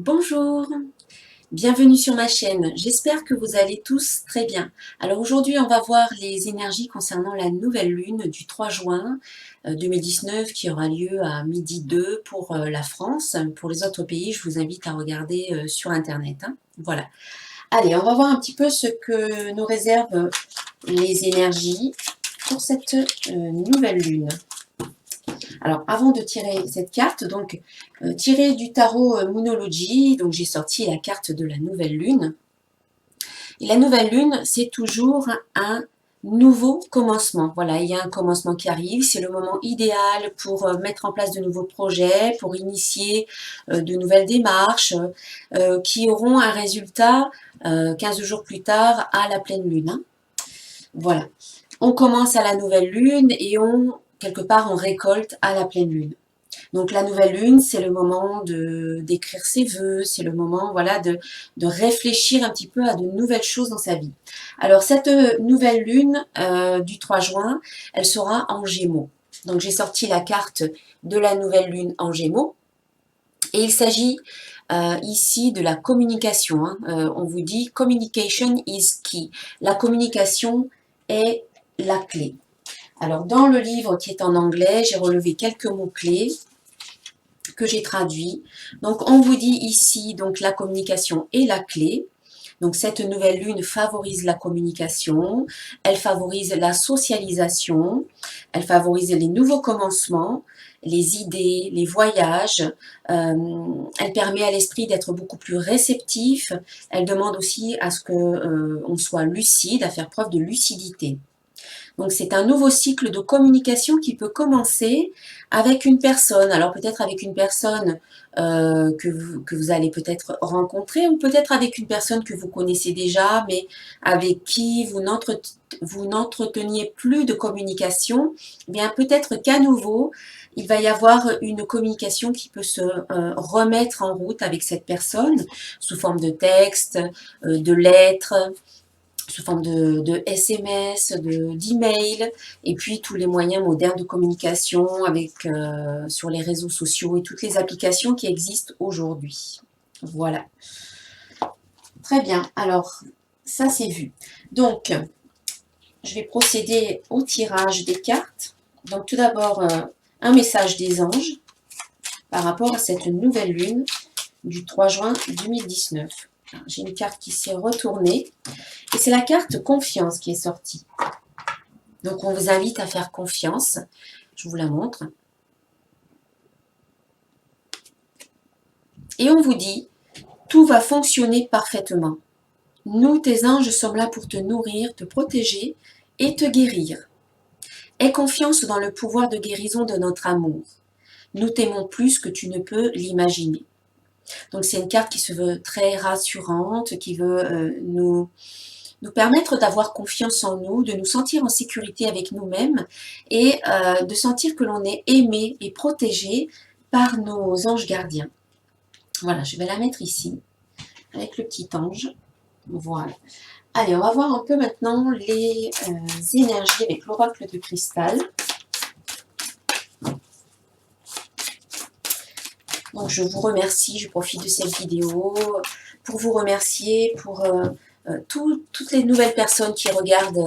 Bonjour, bienvenue sur ma chaîne, j'espère que vous allez tous très bien. Alors aujourd'hui on va voir les énergies concernant la nouvelle lune du 3 juin 2019 qui aura lieu à midi 2 pour la France. Pour les autres pays, je vous invite à regarder sur internet, hein. Voilà. Allez, on va voir un petit peu ce que nous réservent les énergies pour cette nouvelle lune. Alors, avant de tirer cette carte, donc tirée du tarot Moonology, donc j'ai sorti la carte de la nouvelle lune. Et la nouvelle lune, c'est toujours un nouveau commencement. Voilà, il y a un commencement qui arrive, c'est le moment idéal pour mettre en place de nouveaux projets, pour initier de nouvelles démarches qui auront un résultat 15 jours plus tard à la pleine lune, hein. Voilà, on commence à la nouvelle lune et quelque part, on récolte à la pleine lune. Donc la nouvelle lune, c'est le moment d'écrire ses vœux, c'est le moment voilà, de réfléchir un petit peu à de nouvelles choses dans sa vie. Alors cette nouvelle lune du 3 juin, elle sera en Gémeaux. Donc j'ai sorti la carte de la nouvelle lune en Gémeaux et il s'agit ici de la communication, hein. On vous dit « communication is key ». La communication est la clé. Alors dans le livre qui est en anglais, j'ai relevé quelques mots-clés que j'ai traduit. Donc on vous dit ici donc la communication est la clé. Donc cette nouvelle lune favorise la communication, elle favorise la socialisation, elle favorise les nouveaux commencements, les idées, les voyages, elle permet à l'esprit d'être beaucoup plus réceptif, elle demande aussi à ce que on soit lucide, à faire preuve de lucidité. Donc c'est un nouveau cycle de communication qui peut commencer avec une personne. Alors peut-être avec une personne que vous allez peut-être rencontrer ou peut-être avec une personne que vous connaissez déjà mais avec qui vous n'entreteniez plus de communication. Eh bien peut-être qu'à nouveau, il va y avoir une communication qui peut se remettre en route avec cette personne sous forme de texte, de lettres, sous forme de SMS, d'email, et puis tous les moyens modernes de communication avec, sur les réseaux sociaux et toutes les applications qui existent aujourd'hui. Voilà. Très bien, alors ça c'est vu. Donc, je vais procéder au tirage des cartes. Donc tout d'abord, un message des anges par rapport à cette nouvelle lune du 3 juin 2019. J'ai une carte qui s'est retournée. Et c'est la carte confiance qui est sortie. Donc on vous invite à faire confiance. Je vous la montre. Et on vous dit, tout va fonctionner parfaitement. Nous, tes anges, sommes là pour te nourrir, te protéger et te guérir. Aie confiance dans le pouvoir de guérison de notre amour. Nous t'aimons plus que tu ne peux l'imaginer. Donc c'est une carte qui se veut très rassurante, qui veut nous permettre d'avoir confiance en nous, de nous sentir en sécurité avec nous-mêmes et de sentir que l'on est aimé et protégé par nos anges gardiens. Voilà, je vais la mettre ici, avec le petit ange. Voilà. Allez, on va voir un peu maintenant les énergies avec l'oracle de cristal. Donc je vous remercie, je profite de cette vidéo pour vous remercier pour toutes les nouvelles personnes qui regardent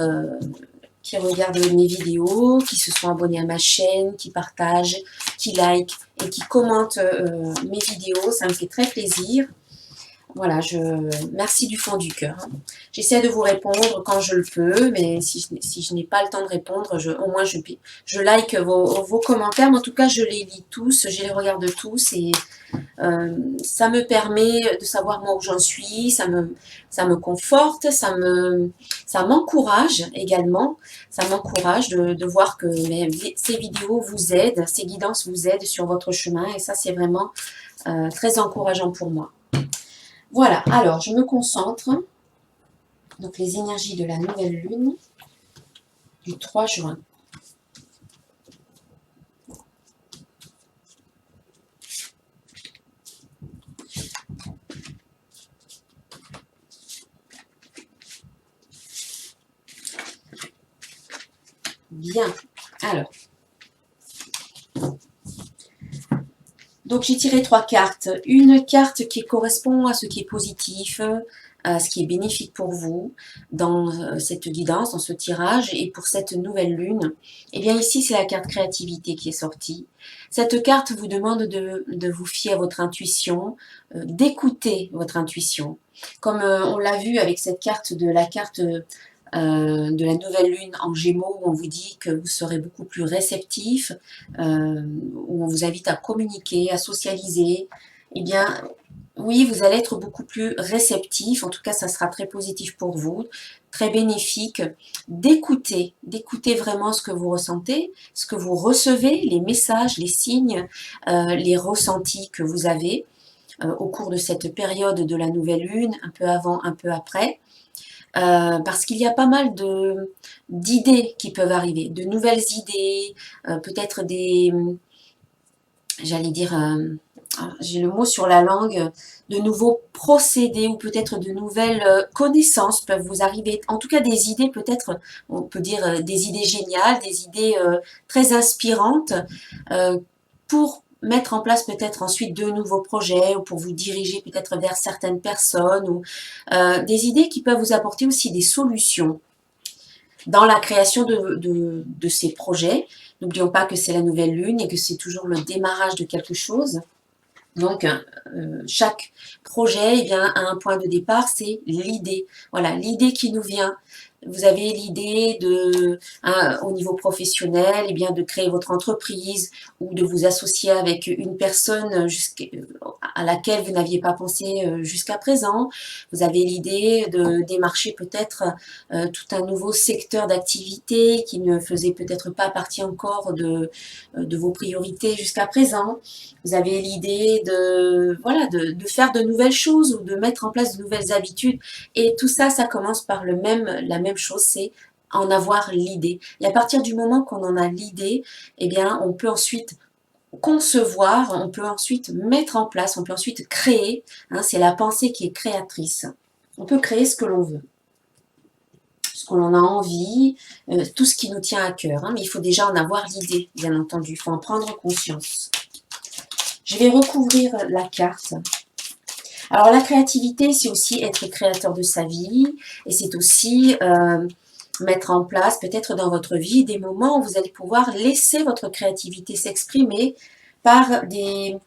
mes vidéos, qui se sont abonnés à ma chaîne, qui partagent, qui like et qui commentent mes vidéos. Ça me fait très plaisir. Voilà, merci du fond du cœur. J'essaie de vous répondre quand je le peux, mais si je n'ai pas le temps de répondre, au moins je like vos commentaires. Mais en tout cas, je les lis tous, je les regarde tous et ça me permet de savoir moi où j'en suis, ça me conforte, ça m'encourage également, ça m'encourage de voir que ces vidéos vous aident, ces guidances vous aident sur votre chemin et ça c'est vraiment très encourageant pour moi. Voilà, alors je me concentre, donc les énergies de la nouvelle lune du 3 juin. Bien, alors, Donc j'ai tiré 3 cartes. Une carte qui correspond à ce qui est positif, à ce qui est bénéfique pour vous dans cette guidance, dans ce tirage et pour cette nouvelle lune. Et bien ici c'est la carte créativité qui est sortie. Cette carte vous demande de vous fier à votre intuition, d'écouter votre intuition. Comme on l'a vu avec cette carte de la de la nouvelle lune en Gémeaux, où on vous dit que vous serez beaucoup plus réceptif, où on vous invite à communiquer, à socialiser, eh bien, oui, vous allez être beaucoup plus réceptif, en tout cas, ça sera très positif pour vous, très bénéfique, d'écouter vraiment ce que vous ressentez, ce que vous recevez, les messages, les signes, les ressentis que vous avez au cours de cette période de la nouvelle lune, un peu avant, un peu après. Parce qu'il y a pas mal d'idées qui peuvent arriver, de nouvelles idées, peut-être j'allais dire, j'ai le mot sur la langue, de nouveaux procédés ou peut-être de nouvelles connaissances peuvent vous arriver. En tout cas, des idées peut-être, on peut dire des idées géniales, des idées très inspirantes pour mettre en place peut-être ensuite de nouveaux projets ou pour vous diriger peut-être vers certaines personnes ou des idées qui peuvent vous apporter aussi des solutions dans la création de ces projets. N'oublions pas que c'est la nouvelle lune et que c'est toujours le démarrage de quelque chose. Donc, chaque projet, eh bien, a un point de départ, c'est l'idée. Voilà, l'idée qui nous vient. Vous avez l'idée au niveau professionnel, eh bien, de créer votre entreprise ou de vous associer avec une personne à laquelle vous n'aviez pas pensé jusqu'à présent. Vous avez l'idée de démarcher peut-être tout un nouveau secteur d'activité qui ne faisait peut-être pas partie encore de vos priorités jusqu'à présent. Vous avez l'idée voilà, de faire de nouvelles choses ou de mettre en place de nouvelles habitudes. Et tout ça, ça commence par la même chose, c'est en avoir l'idée. Et à partir du moment qu'on en a l'idée, eh bien, on peut ensuite concevoir, on peut ensuite mettre en place, on peut ensuite créer. Hein, c'est la pensée qui est créatrice. On peut créer ce que l'on veut, ce que l'on a envie, tout ce qui nous tient à cœur. Hein, mais il faut déjà en avoir l'idée, bien entendu. Il faut en prendre conscience. Je vais recouvrir la carte. Alors la créativité, c'est aussi être créateur de sa vie et c'est aussi mettre en place peut-être dans votre vie des moments où vous allez pouvoir laisser votre créativité s'exprimer par des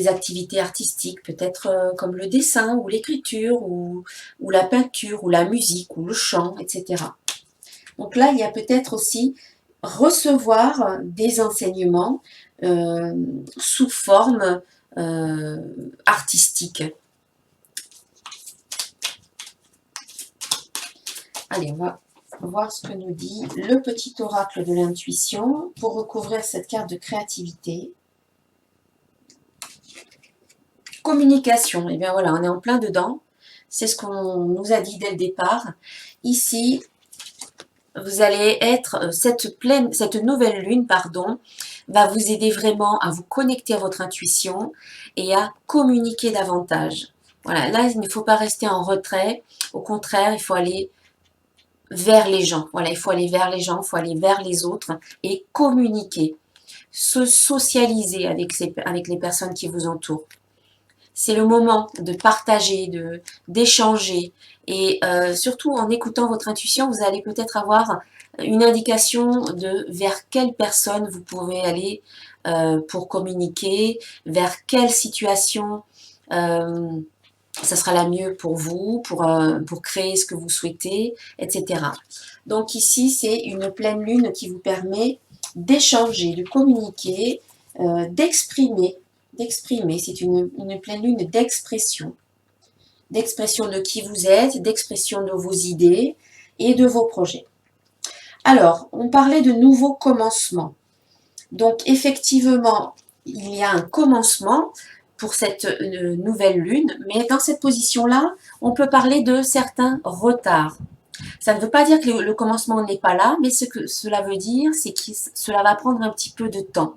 activités artistiques, peut-être comme le dessin ou l'écriture ou la peinture ou la musique ou le chant, etc. Donc là, il y a peut-être aussi recevoir des enseignements sous forme artistique. Allez, on va voir ce que nous dit le petit oracle de l'intuition pour recouvrir cette carte de créativité. Communication, et bien voilà, on est en plein dedans. C'est ce qu'on nous a dit dès le départ. Ici, vous allez être, cette nouvelle lune, pardon, va vous aider vraiment à vous connecter à votre intuition et à communiquer davantage. Voilà, là, il ne faut pas rester en retrait. Au contraire, il faut aller vers les gens. Voilà, il faut aller vers les gens, il faut aller vers les autres et communiquer. Se socialiser avec les personnes qui vous entourent. C'est le moment de partager, d'échanger. Et surtout, en écoutant votre intuition, vous allez peut-être avoir une indication de vers quelle personne vous pouvez aller pour communiquer, vers quelle situation ça sera la mieux pour vous, pour créer ce que vous souhaitez, etc. Donc ici, c'est une pleine lune qui vous permet d'échanger, de communiquer, d'exprimer. C'est une pleine lune d'expression de qui vous êtes, d'expression de vos idées et de vos projets. Alors, on parlait de nouveaux commencements. Donc, effectivement, il y a un commencement pour cette nouvelle lune, mais dans cette position-là, on peut parler de certains retards. Ça ne veut pas dire que le commencement n'est pas là, mais ce que cela veut dire, c'est que cela va prendre un petit peu de temps.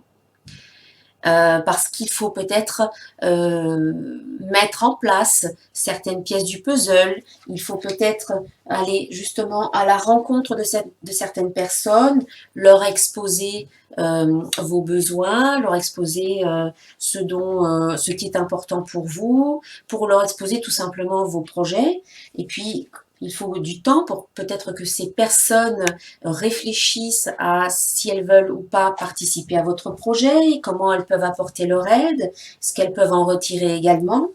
Parce qu'il faut peut-être mettre en place certaines pièces du puzzle, il faut peut-être aller justement à la rencontre de certaines personnes, leur exposer vos besoins, leur exposer ce qui est important pour leur exposer tout simplement vos projets. Et puis, il faut du temps pour peut-être que ces personnes réfléchissent à si elles veulent ou pas participer à votre projet, comment elles peuvent apporter leur aide, ce qu'elles peuvent en retirer également.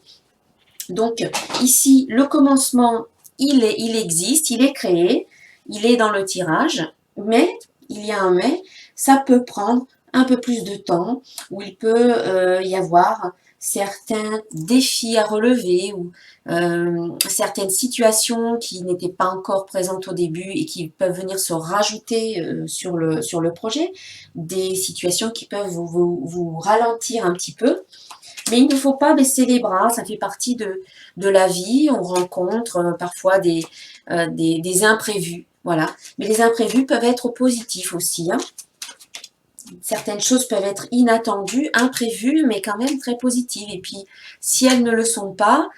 Donc ici, le commencement, il existe, il est créé, il est dans le tirage, mais, il y a un mais, ça peut prendre un peu plus de temps, où il peut y avoir certains défis à relever, ou certaines situations qui n'étaient pas encore présentes au début et qui peuvent venir se rajouter sur le projet, des situations qui peuvent vous ralentir un petit peu. Mais il ne faut pas baisser les bras, ça fait partie de la vie. On rencontre parfois des imprévus, voilà. Mais les imprévus peuvent être positifs aussi, hein. Certaines choses peuvent être inattendues, imprévues, mais quand même très positives. Et puis, si elles ne le sont pas,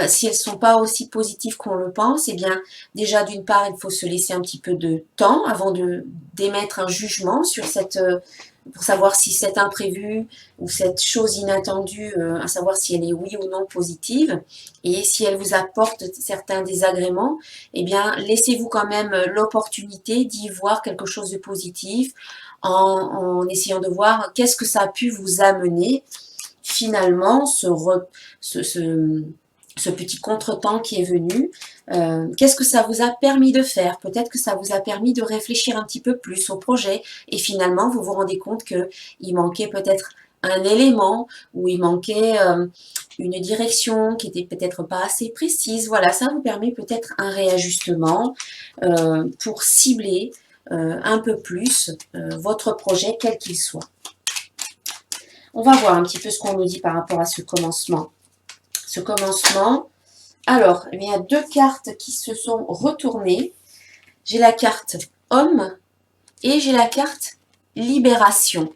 si elles ne sont pas aussi positives qu'on le pense, eh bien, déjà, d'une part, il faut se laisser un petit peu de temps avant d'émettre un jugement sur pour savoir si cet imprévu ou cette chose inattendue, à savoir si elle est oui ou non positive, et si elle vous apporte certains désagréments, eh bien, laissez-vous quand même l'opportunité d'y voir quelque chose de positif, en essayant de voir qu'est-ce que ça a pu vous amener finalement ce petit contretemps qui est venu. Qu'est-ce que ça vous a permis de faire? Peut-être que ça vous a permis de réfléchir un petit peu plus au projet et finalement vous vous rendez compte qu'il manquait peut-être un élément ou il manquait une direction qui était peut-être pas assez précise. Voilà, ça vous permet peut-être un réajustement pour cibler un peu plus votre projet, quel qu'il soit. On va voir un petit peu ce qu'on nous dit par rapport à ce commencement. Ce commencement, alors, il y a deux cartes qui se sont retournées. J'ai la carte homme et j'ai la carte libération.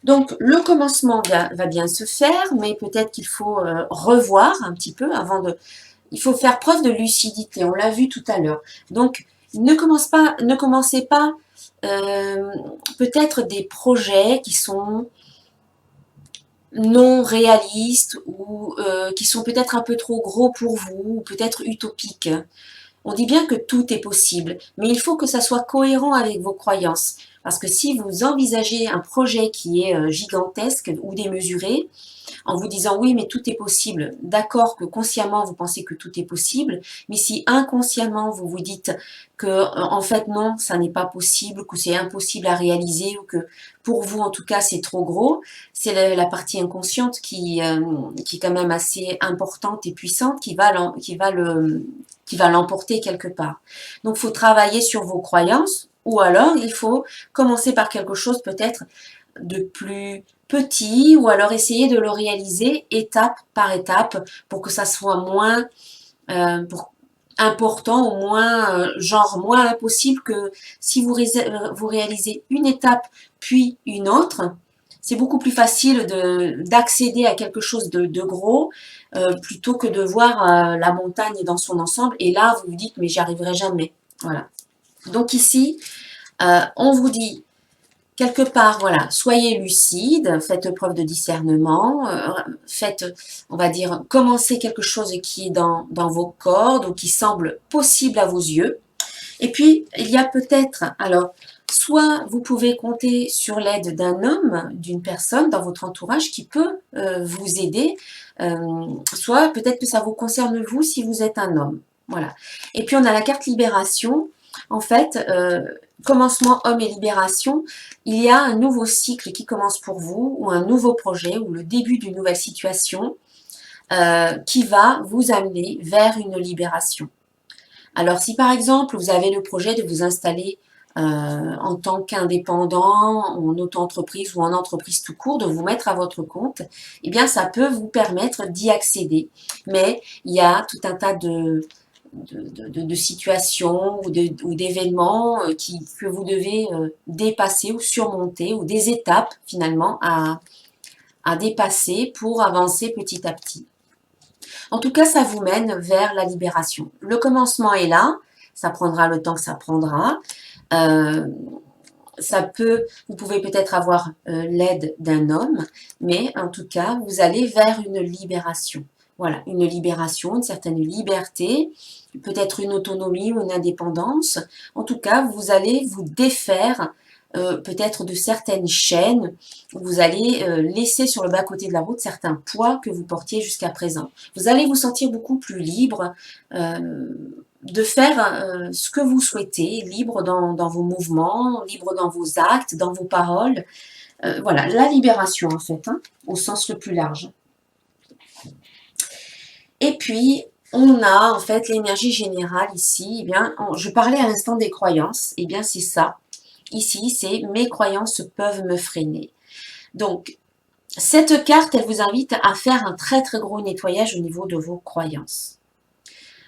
Donc, le commencement va bien se faire, mais peut-être qu'il faut revoir un petit peu avant de... Il faut faire preuve de lucidité, on l'a vu tout à l'heure. Donc, ne commencez pas peut-être des projets qui sont non réalistes ou qui sont peut-être un peu trop gros pour vous, ou peut-être utopiques. On dit bien que tout est possible, mais il faut que ça soit cohérent avec vos croyances. Parce que si vous envisagez un projet qui est gigantesque ou démesuré, en vous disant oui, mais tout est possible. D'accord que consciemment, vous pensez que tout est possible, mais si inconsciemment, vous vous dites que en fait non, ça n'est pas possible, que c'est impossible à réaliser ou que pour vous, en tout cas, c'est trop gros, c'est la partie inconsciente qui est quand même assez importante et puissante, qui va l'emporter quelque part. Donc, il faut travailler sur vos croyances ou alors il faut commencer par quelque chose peut-être de plus petit ou alors essayer de le réaliser étape par étape pour que ça soit moins important ou moins moins impossible que si vous réalisez une étape puis une autre, c'est beaucoup plus facile d'accéder à quelque chose de gros plutôt que de voir la montagne dans son ensemble et là vous vous dites mais j'y arriverai jamais. Voilà. Donc ici, on vous dit quelque part, voilà, soyez lucide, faites preuve de discernement, on va dire, commencez quelque chose qui est dans vos cordes ou qui semble possible à vos yeux. Et puis, il y a peut-être, alors, soit vous pouvez compter sur l'aide d'un homme, d'une personne dans votre entourage qui peut vous aider, soit peut-être que ça vous concerne vous si vous êtes un homme. Voilà. Et puis, on a la carte libération. En fait, commencement homme et libération, il y a un nouveau cycle qui commence pour vous, ou un nouveau projet, ou le début d'une nouvelle situation qui va vous amener vers une libération. Alors, si par exemple, vous avez le projet de vous installer en tant qu'indépendant, en auto-entreprise ou en entreprise tout court, de vous mettre à votre compte, eh bien, ça peut vous permettre d'y accéder. Mais il y a tout un tas de situations ou d'événements que vous devez dépasser ou surmonter, ou des étapes finalement à dépasser pour avancer petit à petit. En tout cas, ça vous mène vers la libération. Le commencement est là, ça prendra le temps que ça prendra. vous pouvez peut-être avoir l'aide d'un homme, mais en tout cas, vous allez vers une libération. Voilà, une libération, une certaine liberté, peut-être une autonomie ou une indépendance. En tout cas, vous allez vous défaire peut-être de certaines chaînes, vous allez laisser sur le bas-côté de la route certains poids que vous portiez jusqu'à présent. Vous allez vous sentir beaucoup plus libre de faire ce que vous souhaitez, libre dans vos mouvements, libre dans vos actes, dans vos paroles. Voilà, la libération en fait, hein, au sens le plus large. Et puis, on a en fait l'énergie générale ici. Eh bien, je parlais à l'instant des croyances. Eh bien, c'est ça. Ici, c'est mes croyances peuvent me freiner. Donc, cette carte, elle vous invite à faire un très très gros nettoyage au niveau de vos croyances.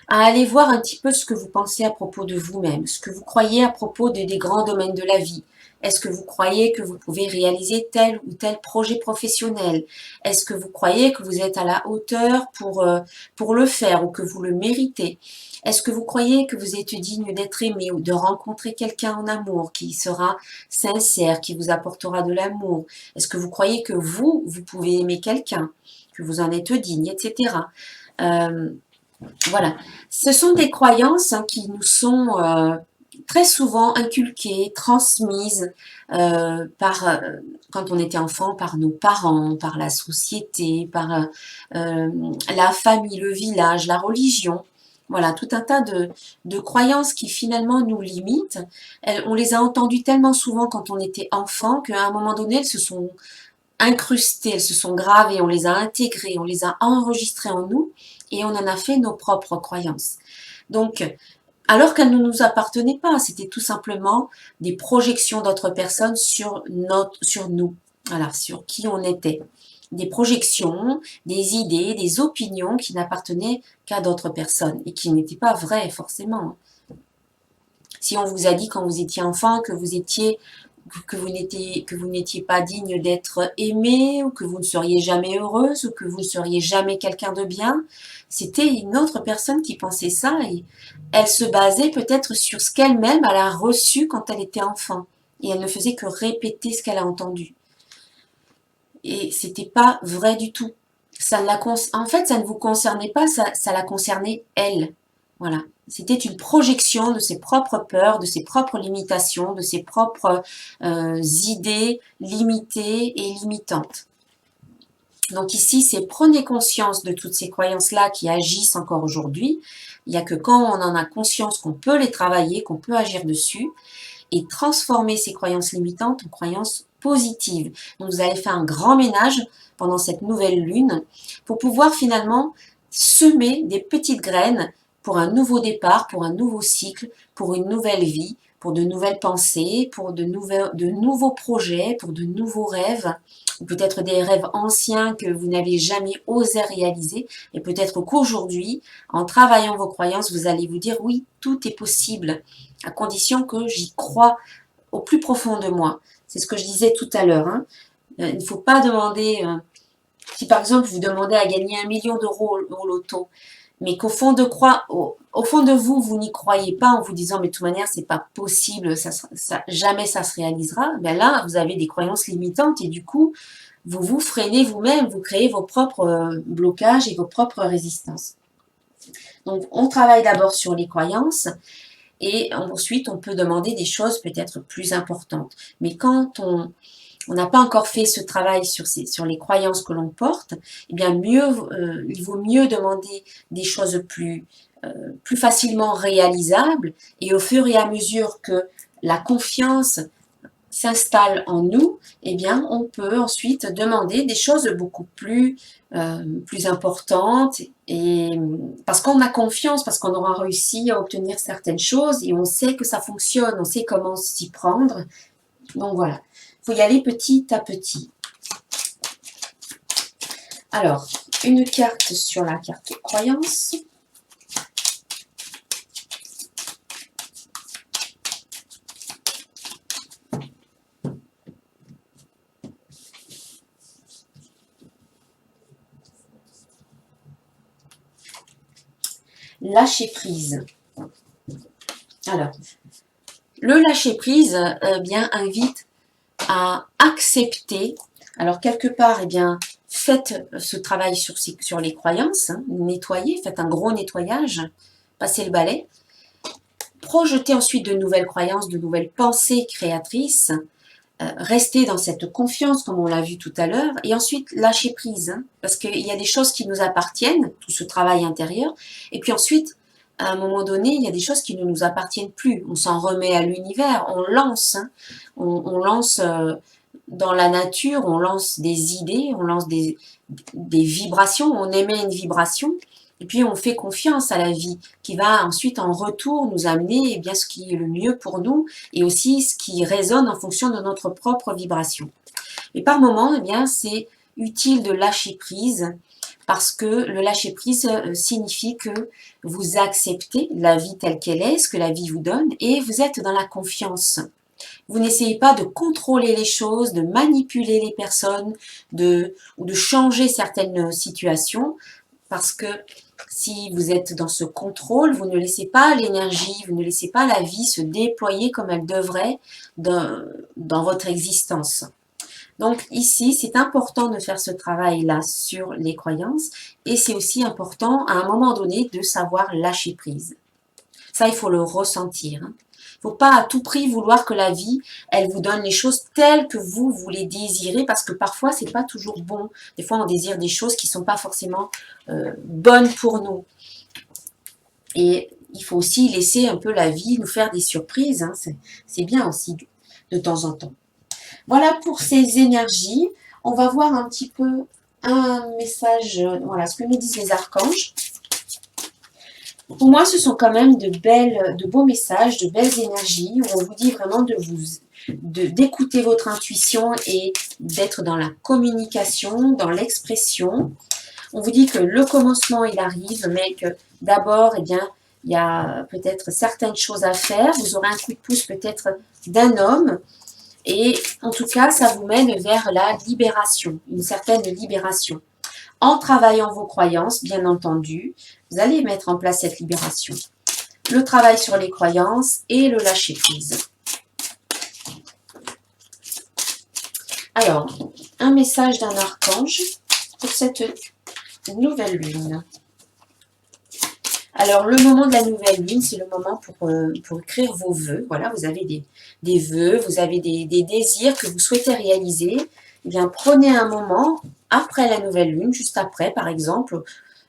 À aller voir un petit peu ce que vous pensez à propos de vous-même, ce que vous croyez à propos des grands domaines de la vie. Est-ce que vous croyez que vous pouvez réaliser tel ou tel projet professionnel? Est-ce que vous croyez que vous êtes à la hauteur pour le faire ou que vous le méritez? Est-ce que vous croyez que vous êtes digne d'être aimé ou de rencontrer quelqu'un en amour qui sera sincère, qui vous apportera de l'amour? Est-ce que vous croyez que vous pouvez aimer quelqu'un, que vous en êtes digne, etc. Voilà, ce sont des croyances qui nous sont très souvent inculquées, transmises quand on était enfant, par nos parents, par la société, par la famille, le village, la religion. Voilà, tout un tas de croyances qui finalement nous limitent. On les a entendues tellement souvent quand on était enfant qu'à un moment donné, elles se sont incrustées, elles se sont gravées, on les a intégrées, on les a enregistrées en nous et on en a fait nos propres croyances. Donc, alors qu'elles ne nous appartenaient pas, c'était tout simplement des projections d'autres personnes sur nous, voilà, sur qui on était. Des projections, des idées, des opinions qui n'appartenaient qu'à d'autres personnes et qui n'étaient pas vraies forcément. Si on vous a dit quand vous étiez enfant que vous n'étiez pas digne d'être aimé, ou que vous ne seriez jamais heureuse, ou que vous ne seriez jamais quelqu'un de bien, c'était une autre personne qui pensait ça, et elle se basait peut-être sur ce qu'elle-même elle a reçu quand elle était enfant, et elle ne faisait que répéter ce qu'elle a entendu. Et c'était pas vrai du tout. En fait, ça ne vous concernait pas, ça la concernait elle. Voilà. C'était une projection de ses propres peurs, de ses propres limitations, de ses propres idées limitées et limitantes. Donc ici, c'est prenez conscience de toutes ces croyances-là qui agissent encore aujourd'hui. Il n'y a que quand on en a conscience qu'on peut les travailler, qu'on peut agir dessus et transformer ces croyances limitantes en croyances positives. Donc vous allez faire un grand ménage pendant cette nouvelle lune pour pouvoir finalement semer des petites graines pour un nouveau départ, pour un nouveau cycle, pour une nouvelle vie, pour de nouvelles pensées, pour de nouveaux projets, pour de nouveaux rêves, ou peut-être des rêves anciens que vous n'avez jamais osé réaliser, et peut-être qu'aujourd'hui, en travaillant vos croyances, vous allez vous dire oui, tout est possible, à condition que j'y crois au plus profond de moi. C'est ce que je disais tout à l'heure. Hein. Il ne faut pas demander, si par exemple vous demandez à gagner 1 million d'euros au loto, mais qu'au fond au fond de vous, vous n'y croyez pas en vous disant mais de toute manière c'est pas possible, jamais ça se réalisera. Ben là, vous avez des croyances limitantes et du coup, vous vous freinez vous-même, vous créez vos propres blocages et vos propres résistances. Donc on travaille d'abord sur les croyances. Et ensuite, on peut demander des choses peut-être plus importantes. Mais quand on n'a pas encore fait ce travail sur les croyances que l'on porte, eh bien il vaut mieux demander des choses plus facilement réalisables. Et au fur et à mesure que la confiance s'installe en nous, eh bien, on peut ensuite demander des choses beaucoup plus importantes et parce qu'on a confiance, parce qu'on aura réussi à obtenir certaines choses et on sait que ça fonctionne, on sait comment s'y prendre. Donc voilà, il faut y aller petit à petit. Alors, une carte sur la carte croyance. Lâcher prise. Alors, Le lâcher-prise bien invite à accepter. Alors quelque part, eh bien, faites ce travail sur les croyances, hein, nettoyez, faites un gros nettoyage, passez le balai. Projetez ensuite de nouvelles croyances, de nouvelles pensées créatrices. Restez dans cette confiance, comme on l'a vu tout à l'heure, et ensuite lâcher prise, hein, parce qu'il y a des choses qui nous appartiennent, tout ce travail intérieur, et puis ensuite, à un moment donné, il y a des choses qui ne nous appartiennent plus. On s'en remet à l'univers, on lance, hein, on lance dans la nature, on lance des idées, on lance des vibrations, on émet une vibration, et puis on fait confiance à la vie qui va ensuite en retour nous amener eh bien, ce qui est le mieux pour nous et aussi ce qui résonne en fonction de notre propre vibration. Et par moments, eh bien, c'est utile de lâcher prise parce que le lâcher prise signifie que vous acceptez la vie telle qu'elle est, ce que la vie vous donne et vous êtes dans la confiance. Vous n'essayez pas de contrôler les choses, de manipuler les personnes ou de changer certaines situations parce que si vous êtes dans ce contrôle, vous ne laissez pas l'énergie, vous ne laissez pas la vie se déployer comme elle devrait dans votre existence. Donc ici, c'est important de faire ce travail-là sur les croyances et c'est aussi important à un moment donné de savoir lâcher prise. Ça, il faut le ressentir. Il ne faut pas à tout prix vouloir que la vie, elle vous donne les choses telles que vous les désirez, parce que parfois, c'est pas toujours bon. Des fois, on désire des choses qui sont pas forcément bonnes pour nous. Et il faut aussi laisser un peu la vie nous faire des surprises. Hein. C'est bien aussi de temps en temps. Voilà pour ces énergies. On va voir un petit peu un message, voilà, ce que nous disent les archanges. Pour moi, ce sont quand même de beaux messages, de belles énergies, où on vous dit vraiment d'écouter votre intuition et d'être dans la communication, dans l'expression. On vous dit que le commencement, il arrive, mais que d'abord, eh bien, il y a peut-être certaines choses à faire. Vous aurez un coup de pouce peut-être d'un homme. Et en tout cas, ça vous mène vers la libération, une certaine libération. En travaillant vos croyances, bien entendu, vous allez mettre en place cette libération. Le travail sur les croyances et le lâcher-prise. Alors, un message d'un archange pour cette nouvelle lune. Alors, le moment de la nouvelle lune, c'est le moment pour écrire vos vœux. Voilà, vous avez des vœux, vous avez des désirs que vous souhaitez réaliser. Eh bien, prenez un moment après la nouvelle lune, juste après, par exemple,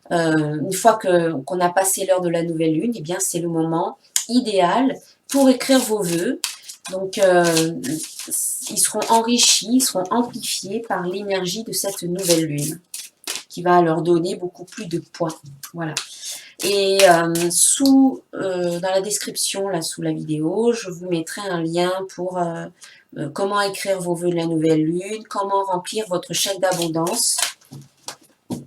une fois qu'on a passé l'heure de la nouvelle lune, eh bien, c'est le moment idéal pour écrire vos vœux. Donc, ils seront enrichis, ils seront amplifiés par l'énergie de cette nouvelle lune qui va leur donner beaucoup plus de poids. Voilà. Et dans la description, là, sous la vidéo, je vous mettrai un lien pour comment écrire vos vœux de la nouvelle lune, comment remplir votre chèque d'abondance,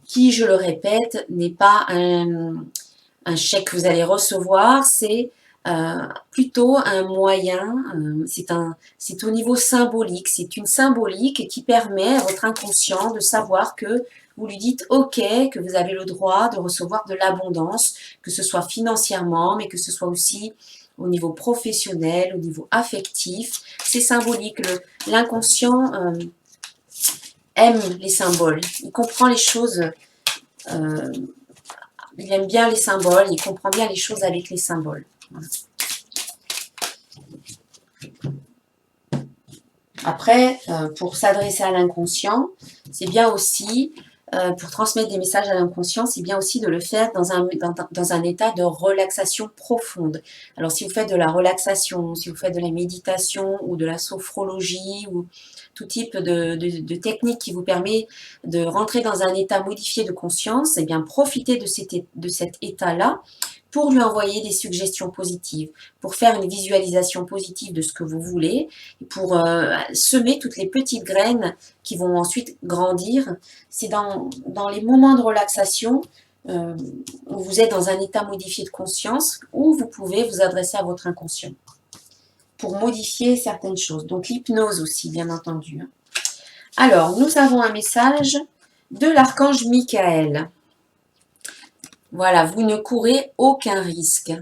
qui, je le répète, n'est pas un chèque que vous allez recevoir, c'est plutôt un moyen, c'est au niveau symbolique, c'est une symbolique qui permet à votre inconscient de savoir que vous lui dites OK, que vous avez le droit de recevoir de l'abondance, que ce soit financièrement, mais que ce soit aussi au niveau professionnel, au niveau affectif. C'est symbolique. L'inconscient aime les symboles. Il comprend les choses, il aime bien les symboles, il comprend bien les choses avec les symboles. Voilà. Après, pour s'adresser à l'inconscient, c'est bien aussi, pour transmettre des messages à l'inconscient, c'est bien aussi de le faire dans un état de relaxation profonde. Alors, si vous faites de la relaxation, si vous faites de la méditation ou de la sophrologie ou tout type de technique qui vous permet de rentrer dans un état modifié de conscience, eh bien, profitez de cet état-là pour lui envoyer des suggestions positives, pour faire une visualisation positive de ce que vous voulez, pour semer toutes les petites graines qui vont ensuite grandir. C'est dans les moments de relaxation où vous êtes dans un état modifié de conscience, où vous pouvez vous adresser à votre inconscient pour modifier certaines choses. Donc l'hypnose aussi, bien entendu. Alors, nous avons un message de l'archange Michael. Voilà, vous ne courez aucun risque.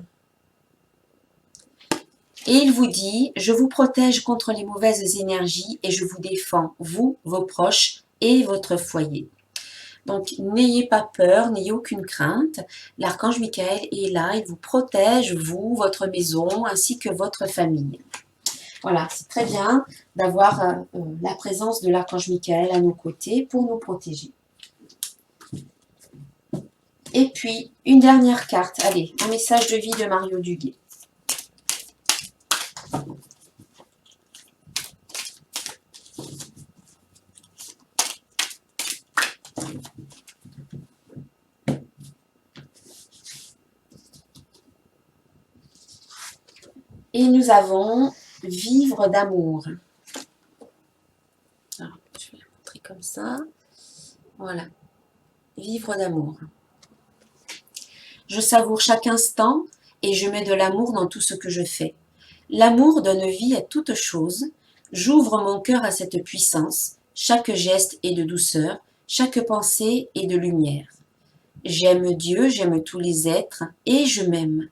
Et il vous dit, je vous protège contre les mauvaises énergies et je vous défends, vous, vos proches et votre foyer. Donc, n'ayez pas peur, n'ayez aucune crainte. L'archange Michael est là, il vous protège, vous, votre maison, ainsi que votre famille. Voilà, c'est très bien d'avoir la présence de l'archange Michael à nos côtés pour nous protéger. Et puis, une dernière carte. Allez, un message de vie de Mario Duguay. Et nous avons vivre d'amour. Alors, je vais la montrer comme ça. Voilà, vivre d'amour. Je savoure chaque instant et je mets de l'amour dans tout ce que je fais. L'amour donne vie à toute chose. J'ouvre mon cœur à cette puissance. Chaque geste est de douceur, chaque pensée est de lumière. J'aime Dieu, j'aime tous les êtres et je m'aime.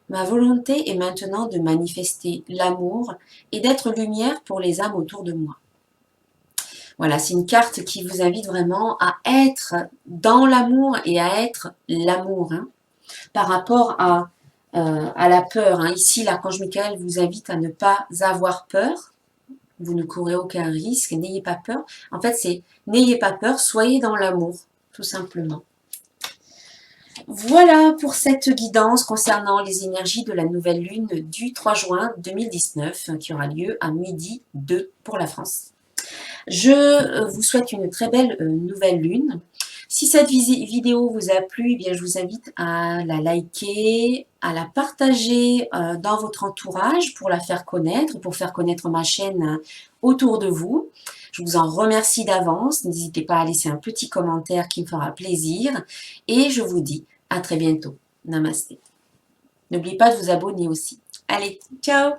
Ma volonté est maintenant de manifester l'amour et d'être lumière pour les âmes autour de moi. Voilà, c'est une carte qui vous invite vraiment à être dans l'amour et à être l'amour. Hein. Par rapport à la peur, hein. Ici, l'archange Michael vous invite à ne pas avoir peur. Vous ne courez aucun risque, n'ayez pas peur. En fait, c'est n'ayez pas peur, soyez dans l'amour, tout simplement. Voilà pour cette guidance concernant les énergies de la nouvelle lune du 3 juin 2019 qui aura lieu à midi 2 pour la France. Je vous souhaite une très belle nouvelle lune. Si cette vidéo vous a plu, eh bien, je vous invite à la liker, à la partager dans votre entourage pour la faire connaître, pour faire connaître ma chaîne autour de vous. Je vous en remercie d'avance. N'hésitez pas à laisser un petit commentaire qui me fera plaisir. Et je vous dis à très bientôt. Namasté. N'oubliez pas de vous abonner aussi. Allez, ciao!